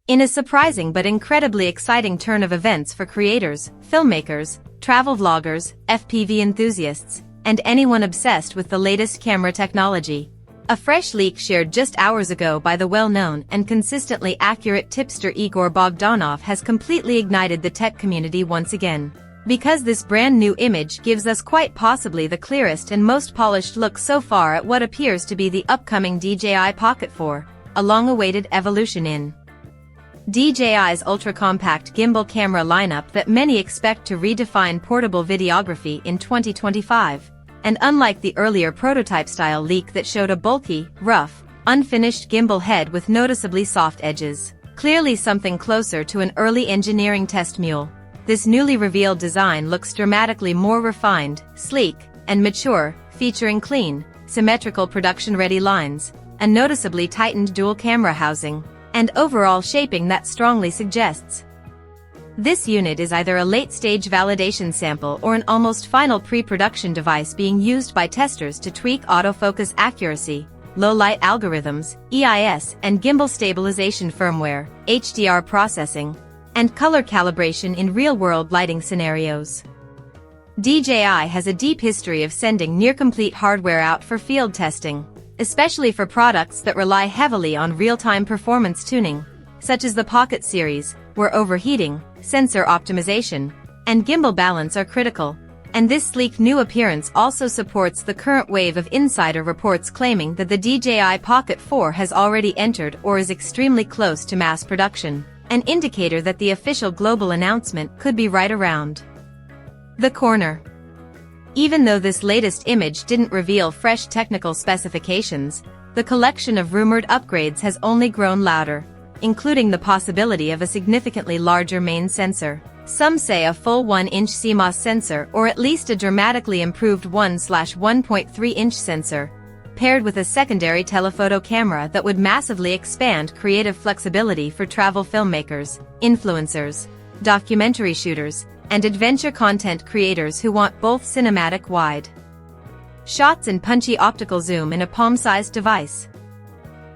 In a surprising but incredibly exciting turn of events for creators, filmmakers, travel vloggers, FPV enthusiasts, and anyone obsessed with the latest camera technology, a fresh leak shared just hours ago by the well-known and consistently accurate tipster Igor Bogdanov has completely ignited the tech community once again. Because this brand new image gives us quite possibly the clearest and most polished look so far at what appears to be the upcoming DJI Pocket 4, a long-awaited evolution in DJI's ultra-compact gimbal camera lineup that many expect to redefine portable videography in 2025, and unlike the earlier prototype-style leak that showed a bulky, rough, unfinished gimbal head with noticeably soft edges, clearly something closer to an early engineering test mule, this newly revealed design looks dramatically more refined, sleek, and mature, featuring clean, symmetrical production-ready lines, a noticeably tightened dual-camera housing, and overall shaping that strongly suggests this unit is either a late-stage validation sample or an almost final pre-production device being used by testers to tweak autofocus accuracy, low-light algorithms, EIS and gimbal stabilization firmware, HDR processing, and color calibration in real-world lighting scenarios. DJI has a deep history of sending near-complete hardware out for field testing, especially for products that rely heavily on real-time performance tuning, such as the Pocket series, where overheating, sensor optimization, and gimbal balance are critical, and this sleek new appearance also supports the current wave of insider reports claiming that the DJI Pocket 4 has already entered or is extremely close to mass production, an indicator that the official global announcement could be right around the corner. Even though this latest image didn't reveal fresh technical specifications, the collection of rumored upgrades has only grown louder, including the possibility of a significantly larger main sensor. Some say a full 1-inch CMOS sensor or at least a dramatically improved 1/1.3-inch sensor, paired with a secondary telephoto camera that would massively expand creative flexibility for travel filmmakers, influencers, documentary shooters, and adventure content creators who want both cinematic wide shots and punchy optical zoom in a palm-sized device.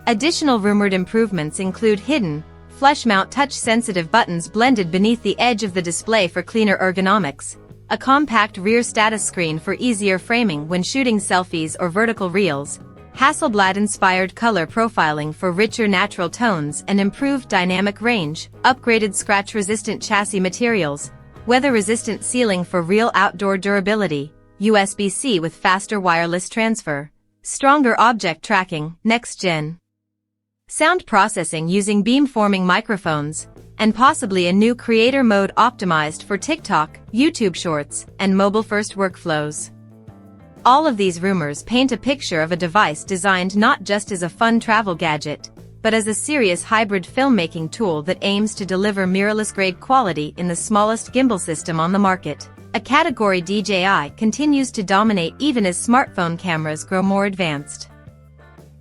Additional rumored improvements include hidden, flush-mount touch-sensitive buttons blended beneath the edge of the display for cleaner ergonomics, a compact rear status screen for easier framing when shooting selfies or vertical reels, Hasselblad-inspired color profiling for richer natural tones and improved dynamic range, upgraded scratch-resistant chassis materials, weather-resistant sealing for real outdoor durability, USB-C with faster wireless transfer, stronger object tracking, next-gen sound processing using beamforming microphones, and possibly a new creator mode optimized for TikTok, YouTube Shorts, and mobile-first workflows. All of these rumors paint a picture of a device designed not just as a fun travel gadget, but as a serious hybrid filmmaking tool that aims to deliver mirrorless-grade quality in the smallest gimbal system on the market, a category DJI continues to dominate even as smartphone cameras grow more advanced.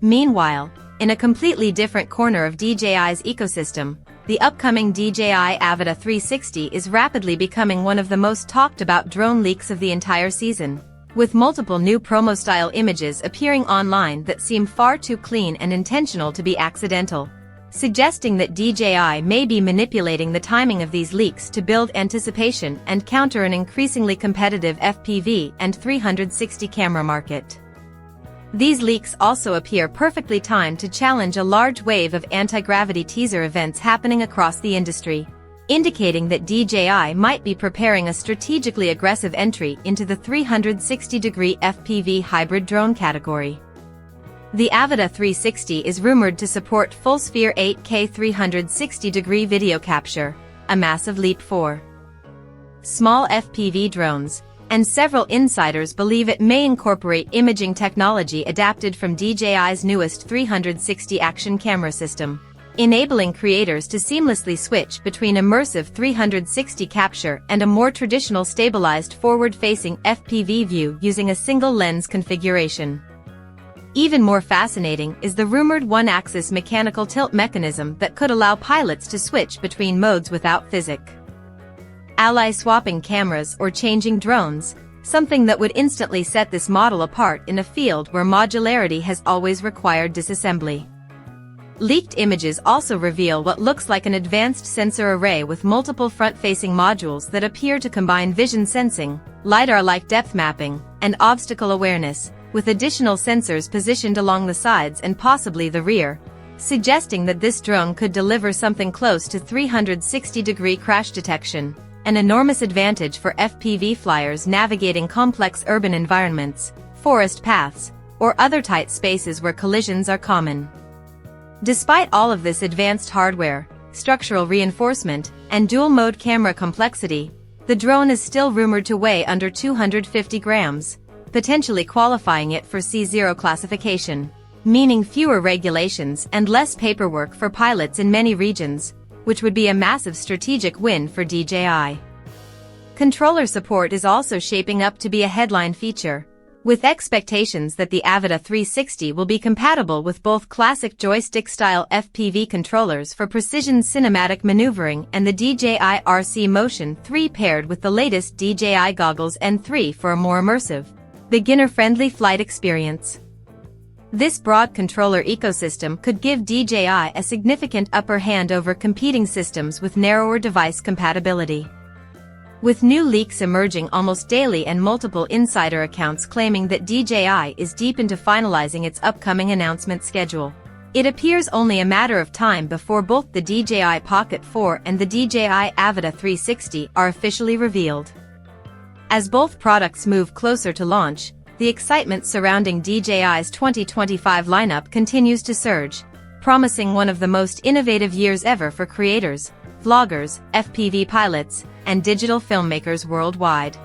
Meanwhile, in a completely different corner of DJI's ecosystem, the upcoming DJI Avata 360 is rapidly becoming one of the most talked-about drone leaks of the entire season, with multiple new promo-style images appearing online that seem far too clean and intentional to be accidental, suggesting that DJI may be manipulating the timing of these leaks to build anticipation and counter an increasingly competitive FPV and 360 camera market. These leaks also appear perfectly timed to challenge a large wave of anti-gravity teaser events happening across the industry, indicating that DJI might be preparing a strategically aggressive entry into the 360-degree FPV hybrid drone category. The Avata 360 is rumored to support full-sphere 8K 360-degree video capture, a massive leap for small FPV drones, and several insiders believe it may incorporate imaging technology adapted from DJI's newest 360 action camera system, enabling creators to seamlessly switch between immersive 360 capture and a more traditional stabilized forward-facing FPV view using a single lens configuration. Even more fascinating is the rumored one-axis mechanical tilt mechanism that could allow pilots to switch between modes without physics ally swapping cameras or changing drones, something that would instantly set this model apart in a field where modularity has always required disassembly. Leaked images also reveal what looks like an advanced sensor array with multiple front-facing modules that appear to combine vision sensing, LiDAR-like depth mapping, and obstacle awareness, with additional sensors positioned along the sides and possibly the rear, suggesting that this drone could deliver something close to 360-degree crash detection, an enormous advantage for FPV flyers navigating complex urban environments, forest paths, or other tight spaces where collisions are common. Despite all of this advanced hardware, structural reinforcement, and dual-mode camera complexity, the drone is still rumored to weigh under 250 grams, potentially qualifying it for C0 classification, meaning fewer regulations and less paperwork for pilots in many regions, which would be a massive strategic win for DJI. Controller support is also shaping up to be a headline feature, with expectations that the Avata 360 will be compatible with both classic joystick-style FPV controllers for precision cinematic maneuvering and the DJI RC Motion 3 paired with the latest DJI goggles N3 for a more immersive, beginner-friendly flight experience. This broad controller ecosystem could give DJI a significant upper hand over competing systems with narrower device compatibility. With new leaks emerging almost daily and multiple insider accounts claiming that DJI is deep into finalizing its upcoming announcement schedule, it appears only a matter of time before both the DJI Pocket 4 and the DJI Avata 360 are officially revealed. As both products move closer to launch, the excitement surrounding DJI's 2025 lineup continues to surge, promising one of the most innovative years ever for creators, vloggers, FPV pilots, and digital filmmakers worldwide.